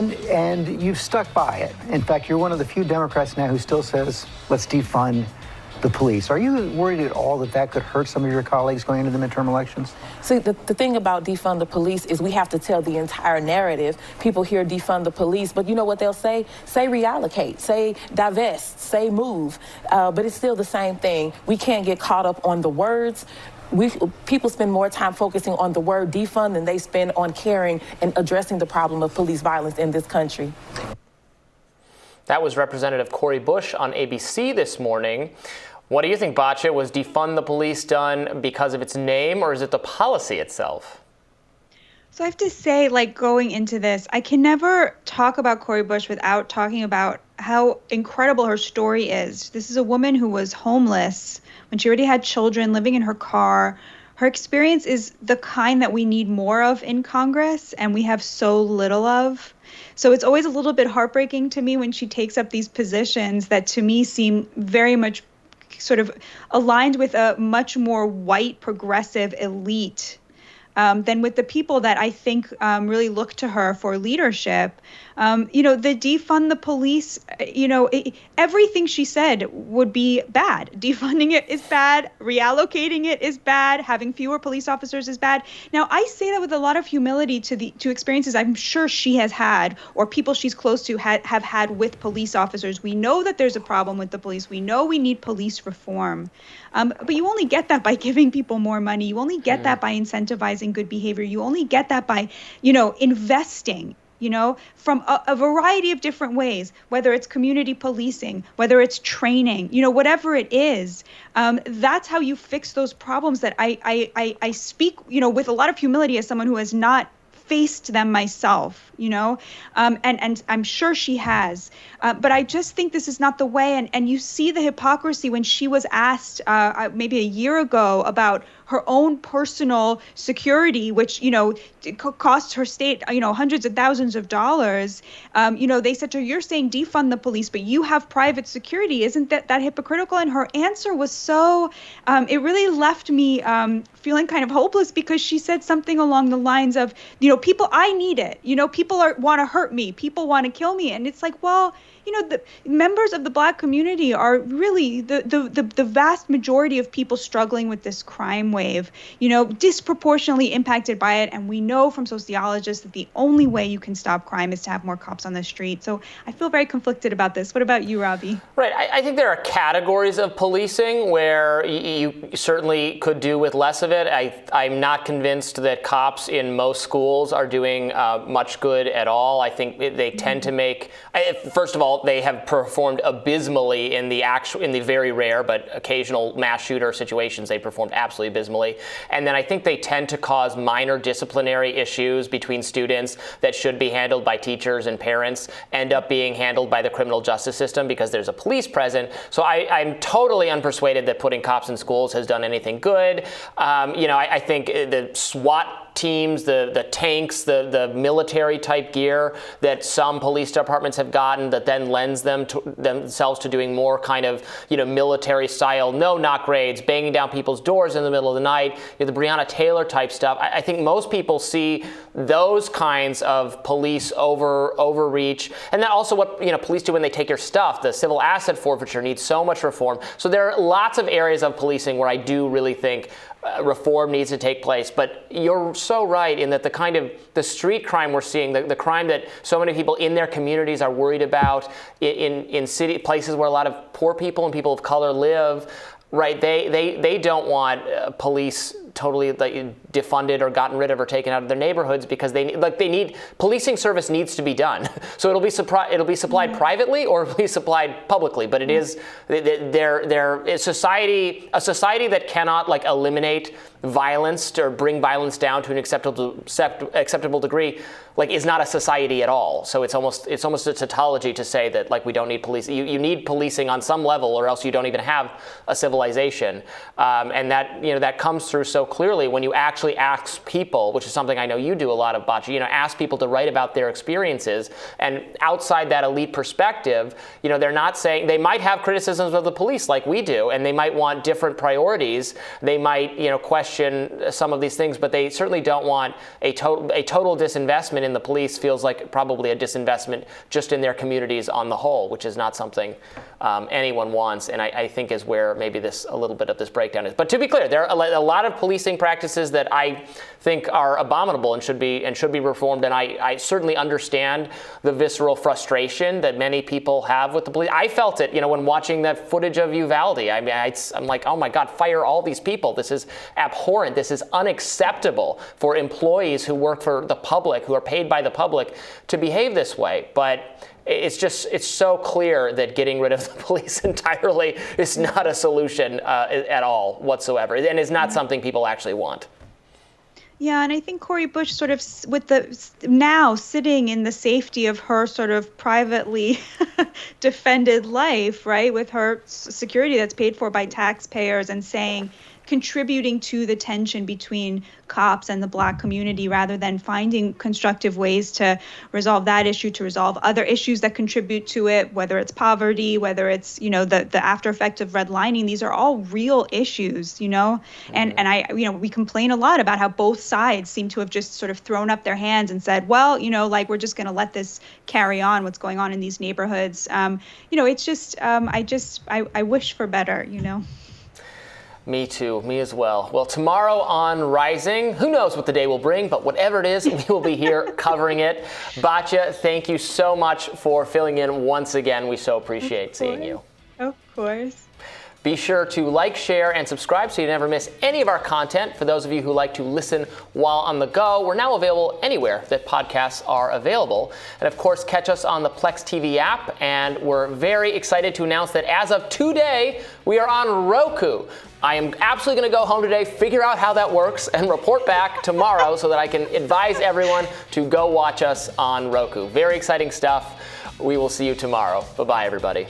And you've stuck by it. In fact, you're one of the few Democrats now who still says, let's defund the police. Are you worried at all that that could hurt some of your colleagues going into the midterm elections? See, the thing about defund the police is we have to tell the entire narrative. People hear defund the police, but you know what they'll say? Say reallocate, say divest, say move. But it's still the same thing. We can't get caught up on the words. People spend more time focusing on the word defund than they spend on caring and addressing the problem of police violence in this country. That was Representative Cori Bush on ABC this morning. What do you think, Batya? Was defund the police done because of its name, or is it the policy itself? So I have to say, going into this, I can never talk about Cori Bush without talking about how incredible her story is. This is a woman who was homeless when she already had children, living in her car. Her experience is the kind that we need more of in Congress, and we have so little of. So it's always a little bit heartbreaking to me when she takes up these positions that to me seem very much sort of aligned with a much more white progressive elite than with the people that I think really look to her for leadership. The defund the police, everything she said would be bad. Defunding it is bad. Reallocating it is bad. Having fewer police officers is bad. Now, I say that with a lot of humility to experiences I'm sure she has had or people she's close to have had with police officers. We know that there's a problem with the police. We know we need police reform. But you only get that by giving people more money. You only get that by incentivizing good behavior. You only get that by, investing, from a variety of different ways, whether it's community policing, whether it's training, whatever it is. That's how you fix those problems that I speak, with a lot of humility as someone who has not faced them myself, and I'm sure she has. But I just think this is not the way. And you see the hypocrisy when she was asked maybe a year ago about her own personal security, which, cost her state, hundreds of thousands of dollars. They said to her, you're saying defund the police, but you have private security. Isn't that hypocritical? And her answer was so, it really left me feeling kind of hopeless because she said something along the lines of, people, I need it. People want to hurt me. People want to kill me. And it's like, well, the members of the Black community are really the vast majority of people struggling with this crime wave, disproportionately impacted by it. And we know from sociologists that the only way you can stop crime is to have more cops on the street. So I feel very conflicted about this. What about you, Robby? Right. I think there are categories of policing where you certainly could do with less of it. I'm not convinced that cops in most schools are doing much good at all. I think they tend to make, first of all, they have performed abysmally in the very rare but occasional mass shooter situations. They performed absolutely abysmally. And then I think they tend to cause minor disciplinary issues between students that should be handled by teachers and parents end up being handled by the criminal justice system because there's a police present. So I'm totally unpersuaded that putting cops in schools has done anything good. I think the SWAT teams, the tanks, the military type gear that some police departments have gotten that then lends themselves to doing more kind of, military style, no knock raids, banging down people's doors in the middle of the night, the Breonna Taylor type stuff. I think most people see those kinds of police overreach. And then also what, police do when they take your stuff. The civil asset forfeiture needs so much reform. So there are lots of areas of policing where I do really think reform needs to take place. But you're so right in that the street crime we're seeing, the crime that so many people in their communities are worried about in city places where a lot of poor people and people of color live, right? They don't want police totally defunded or gotten rid of or taken out of their neighborhoods because they need policing service needs to be done. So it'll be supplied privately or it'll be supplied publicly. But it is they're a society that cannot eliminate violence or bring violence down to an acceptable degree is not a society at all. So it's almost a tautology to say that we don't need police. You need policing on some level or else you don't even have a civilization. And that that comes through so so clearly when you actually ask people, which is something I know you do a lot of, Batya, ask people to write about their experiences, and outside that elite perspective, they're not saying, they might have criticisms of the police like we do, and they might want different priorities. They might, question some of these things, but they certainly don't want a total disinvestment in the police. Feels like probably a disinvestment just in their communities on the whole, which is not something anyone wants, and I think is where maybe a little bit of this breakdown is. But to be clear, there are a lot of policing practices that I think are abominable and should be reformed, and I certainly understand the visceral frustration that many people have with the police. I felt it, when watching that footage of Uvalde. I mean, I'm like, oh my God, fire all these people. This is abhorrent. This is unacceptable for employees who work for the public, who are paid by the public, to behave this way. But it's so clear that getting rid of the police entirely is not a solution at all whatsoever, and is not something people actually want. Yeah, and I think Cori Bush sort of now sitting in the safety of her sort of privately defended life, right, with her security that's paid for by taxpayers, and contributing to the tension between cops and the Black community, rather than finding constructive ways to resolve that issue, to resolve other issues that contribute to it, whether it's poverty, whether it's, the after effect of redlining. These are all real issues, and I, we complain a lot about how both sides seem to have just sort of thrown up their hands and said, well, we're just going to let this carry on, what's going on in these neighborhoods. It's just, I wish for better, Me too. Me as well. Well, tomorrow on Rising, who knows what the day will bring, but whatever it is, we will be here covering it. Batya, thank you so much for filling in once again. We so appreciate seeing you. Of course. Be sure to like, share, and subscribe so you never miss any of our content. For those of you who like to listen while on the go, we're now available anywhere that podcasts are available. And of course, catch us on the Plex TV app. And we're very excited to announce that as of today, we are on Roku. I am absolutely going to go home today, figure out how that works, and report back tomorrow so that I can advise everyone to go watch us on Roku. Very exciting stuff. We will see you tomorrow. Bye-bye, everybody.